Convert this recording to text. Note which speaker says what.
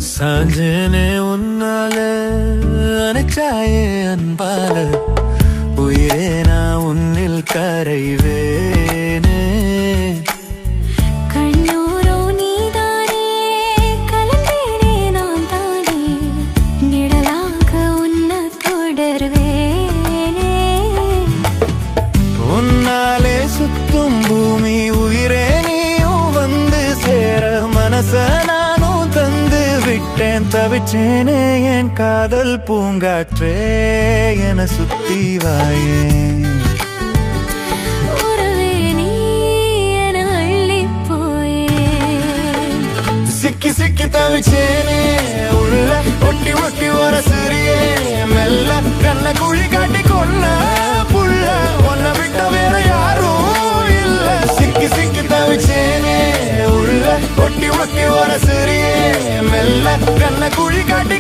Speaker 1: சாஞ்சனே உன்னால அனைச்சாயே அன்பால உயிரே நான் உன்னில் கரைவேனே.
Speaker 2: கண்ணூரோ நீதானே கலந்தேனே நான் தானே நிழலாக உன்னை தொடர்வேனே.
Speaker 1: உன்னாலே சுத்தும் பூமி உயிரே நீயும் வந்து சேர மனச நானும் தந்து விட்டேன் தவிச்சேனே என் காதல் பூங்காற்றே என சுத்தி வாயே.
Speaker 2: உறவே நீ என அள்ளிப் போயே.
Speaker 1: சிக்கி சிக்கி தவிச்சேனே உள்ள ஒட்டி ஒட்டி ஒரு சிறியே மெல்ல கண்ண குழி காட்டி கொள்ள புள்ள ஒன்ன விட்ட வேற யாரும் இல்ல. சிக்கி சிக்கி தவிச்சேனே உள்ள ஒட்டி ஒட்டி ஒரு சிறியே மெல்ல கண்ண குழி காட்டி